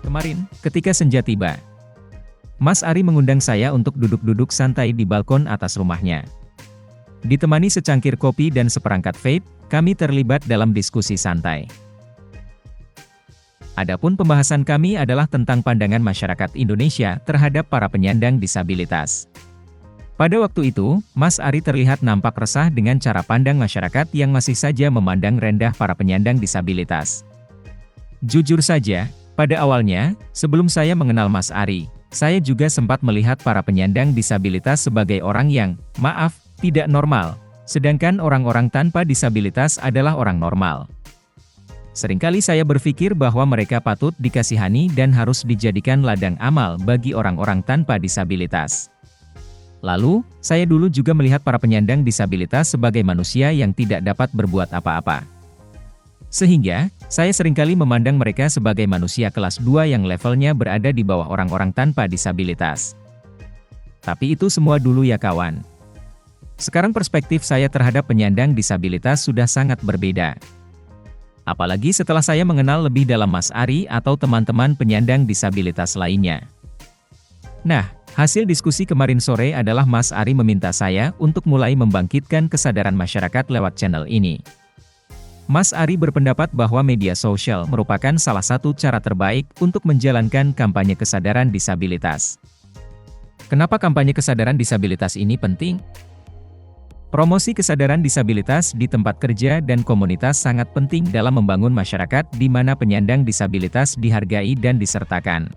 Kemarin, ketika senja tiba, Mas Ari mengundang saya untuk duduk-duduk santai di balkon atas rumahnya. Ditemani secangkir kopi dan seperangkat vape, kami terlibat dalam diskusi santai. Adapun pembahasan kami adalah tentang pandangan masyarakat Indonesia terhadap para penyandang disabilitas. Pada waktu itu, Mas Ari terlihat nampak resah dengan cara pandang masyarakat yang masih saja memandang rendah para penyandang disabilitas. Jujur saja, pada awalnya, sebelum saya mengenal Mas Ari, saya juga sempat melihat para penyandang disabilitas sebagai orang yang, maaf, tidak normal, sedangkan orang-orang tanpa disabilitas adalah orang normal. Seringkali saya berpikir bahwa mereka patut dikasihani dan harus dijadikan ladang amal bagi orang-orang tanpa disabilitas. Lalu, saya dulu juga melihat para penyandang disabilitas sebagai manusia yang tidak dapat berbuat apa-apa. Sehingga, saya seringkali memandang mereka sebagai manusia kelas 2 yang levelnya berada di bawah orang-orang tanpa disabilitas. Tapi itu semua dulu ya kawan. Sekarang perspektif saya terhadap penyandang disabilitas sudah sangat berbeda. Apalagi setelah saya mengenal lebih dalam Mas Ari atau teman-teman penyandang disabilitas lainnya. Nah, hasil diskusi kemarin sore adalah Mas Ari meminta saya untuk mulai membangkitkan kesadaran masyarakat lewat channel ini. Mas Ari berpendapat bahwa media sosial merupakan salah satu cara terbaik untuk menjalankan kampanye kesadaran disabilitas. Kenapa kampanye kesadaran disabilitas ini penting? Promosi kesadaran disabilitas di tempat kerja dan komunitas sangat penting dalam membangun masyarakat di mana penyandang disabilitas dihargai dan disertakan.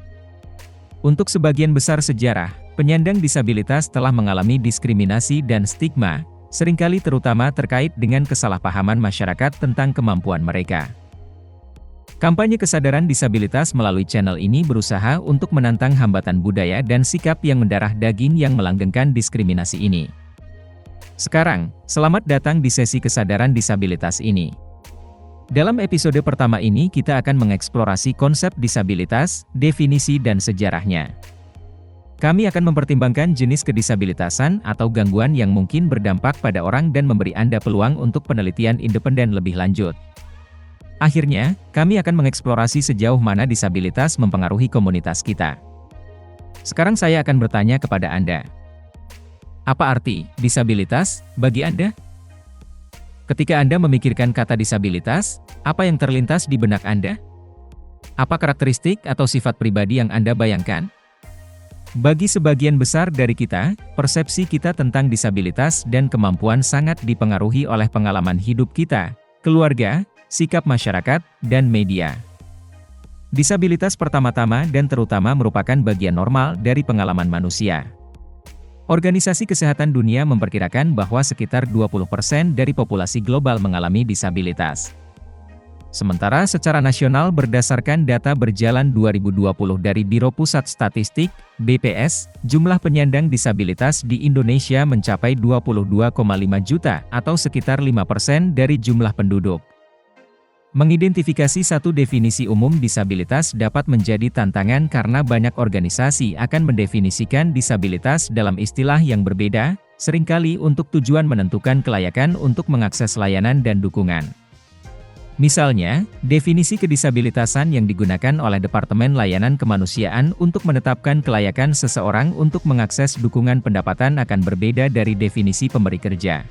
Untuk sebagian besar sejarah, penyandang disabilitas telah mengalami diskriminasi dan stigma, seringkali terutama terkait dengan kesalahpahaman masyarakat tentang kemampuan mereka. Kampanye kesadaran disabilitas melalui channel ini berusaha untuk menantang hambatan budaya dan sikap yang mendarah daging yang melanggengkan diskriminasi ini. Sekarang, selamat datang di sesi kesadaran disabilitas ini. Dalam episode pertama ini kita akan mengeksplorasi konsep disabilitas, definisi dan sejarahnya. Kami akan mempertimbangkan jenis kedisabilitasan atau gangguan yang mungkin berdampak pada orang dan memberi Anda peluang untuk penelitian independen lebih lanjut. Akhirnya, kami akan mengeksplorasi sejauh mana disabilitas mempengaruhi komunitas kita. Sekarang saya akan bertanya kepada Anda. Apa arti disabilitas bagi Anda? Ketika Anda memikirkan kata disabilitas, apa yang terlintas di benak Anda? Apa karakteristik atau sifat pribadi yang Anda bayangkan? Bagi sebagian besar dari kita, persepsi kita tentang disabilitas dan kemampuan sangat dipengaruhi oleh pengalaman hidup kita, keluarga, sikap masyarakat, dan media. Disabilitas pertama-tama dan terutama merupakan bagian normal dari pengalaman manusia. Organisasi Kesehatan Dunia memperkirakan bahwa sekitar 20% dari populasi global mengalami disabilitas. Sementara secara nasional berdasarkan data berjalan 2020 dari Biro Pusat Statistik, BPS, jumlah penyandang disabilitas di Indonesia mencapai 22,5 juta atau sekitar 5% dari jumlah penduduk. Mengidentifikasi satu definisi umum disabilitas dapat menjadi tantangan karena banyak organisasi akan mendefinisikan disabilitas dalam istilah yang berbeda, seringkali untuk tujuan menentukan kelayakan untuk mengakses layanan dan dukungan. Misalnya, definisi kedisabilitasan yang digunakan oleh Departemen Layanan Kemanusiaan untuk menetapkan kelayakan seseorang untuk mengakses dukungan pendapatan akan berbeda dari definisi pemberi kerja.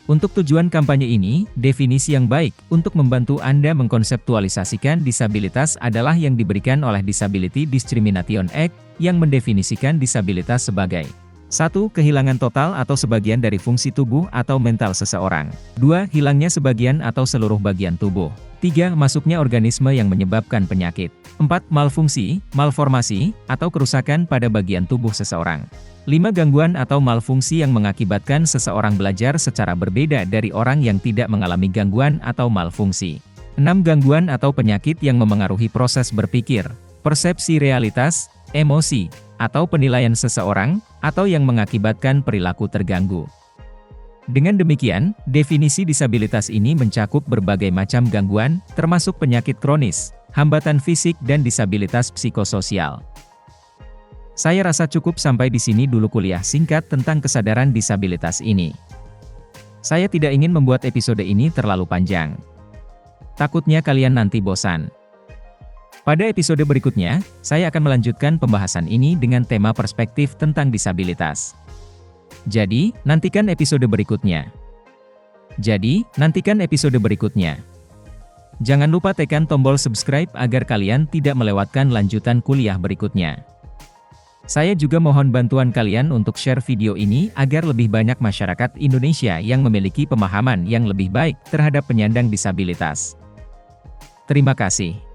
Untuk tujuan kampanye ini, definisi yang baik untuk membantu Anda mengkonseptualisasikan disabilitas adalah yang diberikan oleh Disability Discrimination Act, yang mendefinisikan disabilitas sebagai 1. Kehilangan total atau sebagian dari fungsi tubuh atau mental seseorang. 2. Hilangnya sebagian atau seluruh bagian tubuh. 3. Masuknya organisme yang menyebabkan penyakit. 4. Malfungsi, malformasi, atau kerusakan pada bagian tubuh seseorang. 5. Gangguan atau malfungsi yang mengakibatkan seseorang belajar secara berbeda dari orang yang tidak mengalami gangguan atau malfungsi. 6. Gangguan atau penyakit yang memengaruhi proses berpikir, persepsi realitas, emosi, atau penilaian seseorang, atau yang mengakibatkan perilaku terganggu. Dengan demikian, definisi disabilitas ini mencakup berbagai macam gangguan, termasuk penyakit kronis, hambatan fisik dan disabilitas psikososial. Saya rasa cukup sampai di sini dulu kuliah singkat tentang kesadaran disabilitas ini. Saya tidak ingin membuat episode ini terlalu panjang. Takutnya kalian nanti bosan. Pada episode berikutnya, saya akan melanjutkan pembahasan ini dengan tema perspektif tentang disabilitas. Jadi, nantikan episode berikutnya. Jangan lupa tekan tombol subscribe agar kalian tidak melewatkan lanjutan kuliah berikutnya. Saya juga mohon bantuan kalian untuk share video ini agar lebih banyak masyarakat Indonesia yang memiliki pemahaman yang lebih baik terhadap penyandang disabilitas. Terima kasih.